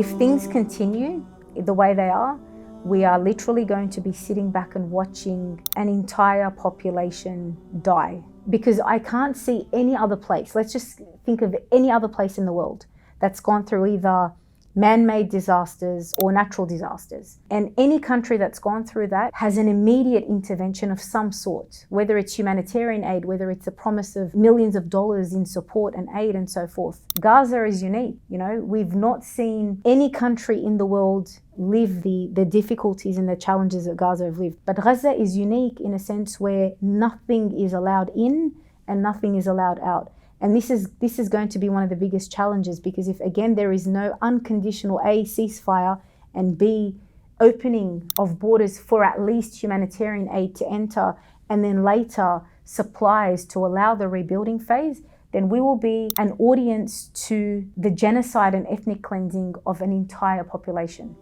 If things continue the way they are, we are literally going to be sitting back and watching an entire population die. Because I can't see any other place, let's just think of any other place in the world that's gone through either man-made disasters or natural disasters. And any country that's gone through that has an immediate intervention of some sort, whether it's humanitarian aid, whether it's a promise of millions of dollars in support and aid and so forth. Gaza is unique, we've not seen any country in the world live the difficulties and the challenges that Gaza have lived. But Gaza is unique in a sense where nothing is allowed in and nothing is allowed out. And this is going to be one of the biggest challenges, because if, again, there is no unconditional A, ceasefire, and B, opening of borders for at least humanitarian aid to enter, and then later supplies to allow the rebuilding phase, then we will be an audience to the genocide and ethnic cleansing of an entire population.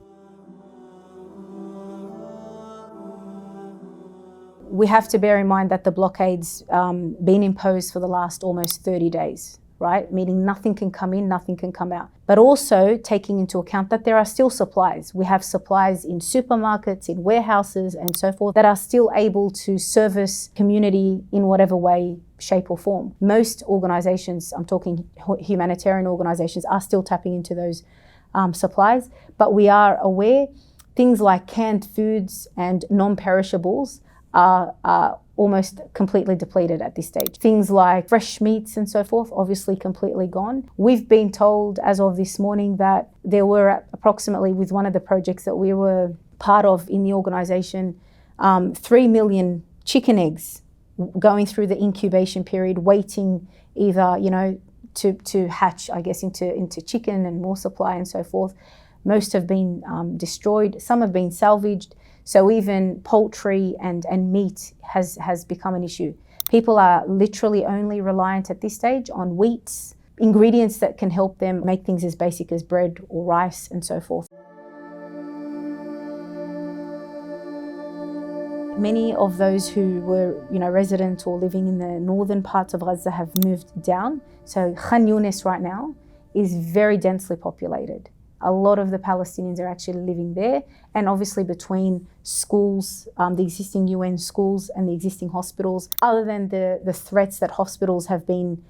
We have to bear in mind that the blockade's been imposed for the last almost 30 days, right? Meaning nothing can come in, nothing can come out. But also taking into account that there are still supplies. We have supplies in supermarkets, in warehouses and so forth that are still able to service community in whatever way, shape or form. Most organizations, I'm talking humanitarian organizations, are still tapping into those supplies. But we are aware things like canned foods and non-perishables are almost completely depleted at this stage. Things like fresh meats and so forth, obviously completely gone. We've been told as of this morning that there were approximately, with one of the projects that we were part of in the organisation, 3 million chicken eggs going through the incubation period, waiting either, to hatch, I guess, into chicken and more supply and so forth. Most have been destroyed, some have been salvaged. So even poultry and meat has become an issue. People are literally only reliant at this stage on wheats, ingredients that can help them make things as basic as bread or rice and so forth. Many of those who were, resident or living in the northern parts of Gaza have moved down. So Khan Yunis right now is very densely populated. A lot of the Palestinians are actually living there, and obviously between schools, the existing UN schools and the existing hospitals, other than the threats that hospitals have been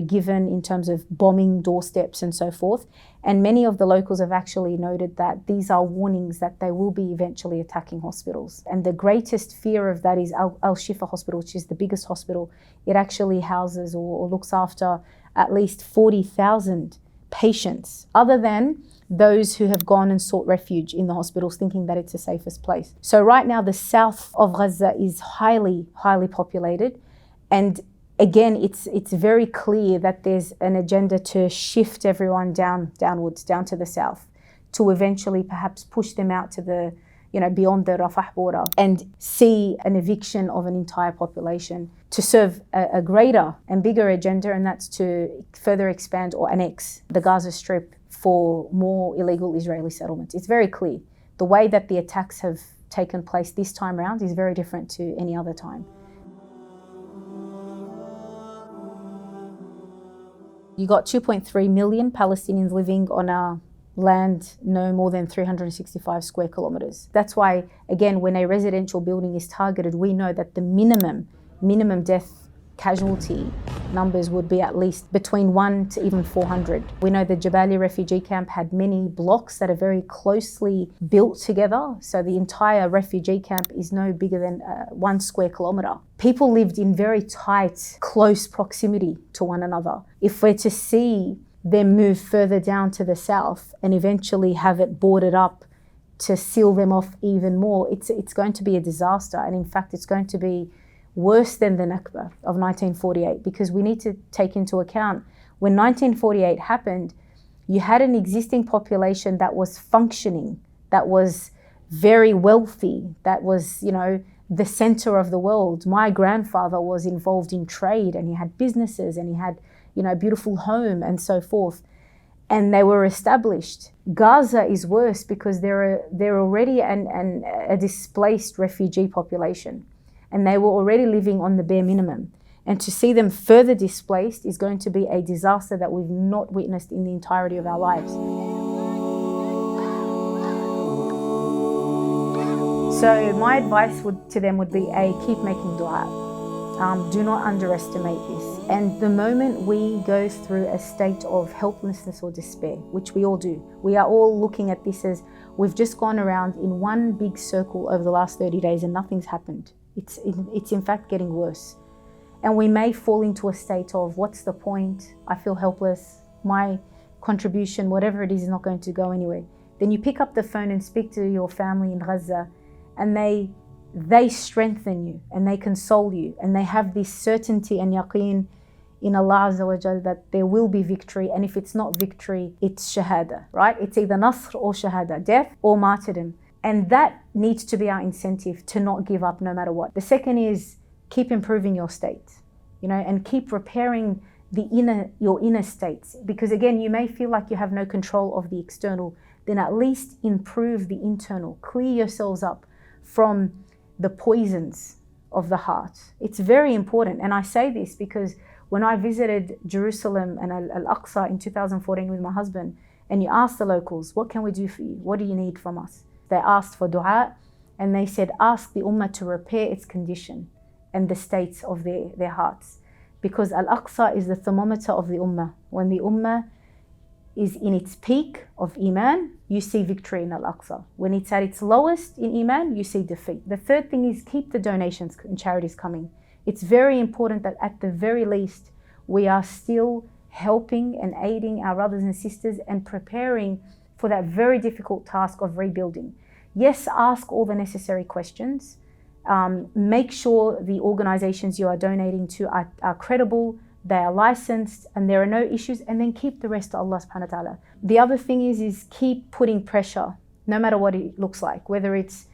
given in terms of bombing doorsteps and so forth. And many of the locals have actually noted that these are warnings that they will be eventually attacking hospitals. And the greatest fear of that is Al-Shifa Hospital, which is the biggest hospital. It actually houses or looks after at least 40,000 patients, other than those who have gone and sought refuge in the hospitals thinking that it's the safest place. So right now the south of Gaza is highly, highly populated. And again, it's very clear that there's an agenda to shift everyone downwards, down to the south, to eventually perhaps push them out to the, beyond the Rafah border and see an eviction of an entire population to serve a greater and bigger agenda, and that's to further expand or annex the Gaza Strip for more illegal Israeli settlements. It's very clear. The way that the attacks have taken place this time around is very different to any other time. You got 2.3 million Palestinians living on a land no more than 365 square kilometers. That's why, again, when a residential building is targeted, we know that the minimum death casualty numbers would be at least between 1 to even 400. We know the Jabalia refugee camp had many blocks that are very closely built together. So the entire refugee camp is no bigger than 1 square kilometer. People lived in very tight, close proximity to one another. If we're to see them move further down to the south and eventually have it boarded up to seal them off even more, it's going to be a disaster. And in fact, it's going to be worse than the Nakba of 1948, because we need to take into account when 1948 happened, you had an existing population that was functioning, that was very wealthy, that was, the center of the world. My grandfather was involved in trade and he had businesses and he had, a beautiful home and so forth. And they were established. Gaza is worse because they're already a displaced refugee population. And they were already living on the bare minimum. And to see them further displaced is going to be a disaster that we've not witnessed in the entirety of our lives. So my advice to them would be, keep making dua. Do not underestimate this. And the moment we go through a state of helplessness or despair, which we all do, we are all looking at this as we've just gone around in one big circle over the last 30 days and nothing's happened. It's in fact getting worse. And we may fall into a state of, what's the point? I feel helpless. My contribution, whatever it is not going to go anywhere. Then you pick up the phone and speak to your family in Gaza, and they strengthen you and they console you, and they have this certainty and yaqeen in Allah Azza wa Jal that there will be victory. And if it's not victory, it's shahada, right? It's either nasr or shahada, death or martyrdom. And that needs to be our incentive to not give up no matter what. The second is keep improving your state, and keep repairing your inner states. Because again, you may feel like you have no control of the external, then at least improve the internal. Clear yourselves up from the poisons of the heart. It's very important. And I say this because when I visited Jerusalem and Al-Aqsa in 2014 with my husband, and you ask the locals, what can we do for you? What do you need from us? They asked for dua, and they said, ask the ummah to repair its condition and the states of their hearts. Because Al-Aqsa is the thermometer of the ummah. When the ummah is in its peak of Iman, you see victory in Al-Aqsa. When it's at its lowest in Iman, you see defeat. The third thing is keep the donations and charities coming. It's very important that at the very least, we are still helping and aiding our brothers and sisters and preparing for that very difficult task of rebuilding. Yes, ask all the necessary questions. Make sure the organizations you are donating to are credible, they are licensed, and there are no issues, and then keep the rest to Allah subhanahu wa ta'ala. The other thing is keep putting pressure, no matter what it looks like, whether it's,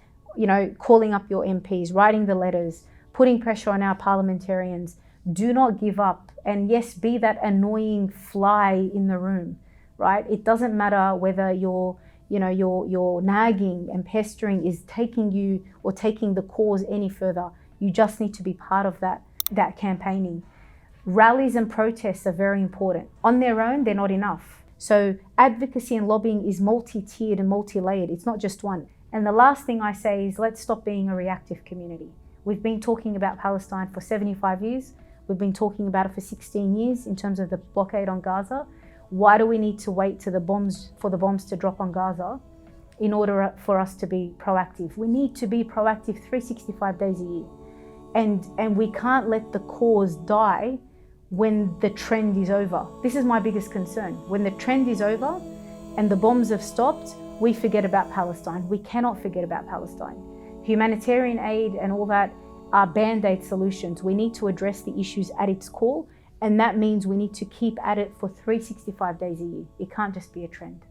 calling up your MPs, writing the letters, putting pressure on our parliamentarians. Do not give up. And yes, be that annoying fly in the room, right? It doesn't matter whether your nagging and pestering is taking you or taking the cause any further. You just need to be part of that campaigning. Rallies and protests are very important. On their own, they're not enough. So advocacy and lobbying is multi-tiered and multi-layered. It's not just one. And the last thing I say is let's stop being a reactive community. We've been talking about Palestine for 75 years. We've been talking about it for 16 years in terms of the blockade on Gaza. Why do we need to wait for the bombs to drop on Gaza in order for us to be proactive? We need to be proactive 365 days a year. And we can't let the cause die when the trend is over. This is my biggest concern. When the trend is over and the bombs have stopped, we forget about Palestine. We cannot forget about Palestine. Humanitarian aid and all that are band-aid solutions. We need to address the issues at its core, and that means we need to keep at it for 365 days a year. It can't just be a trend.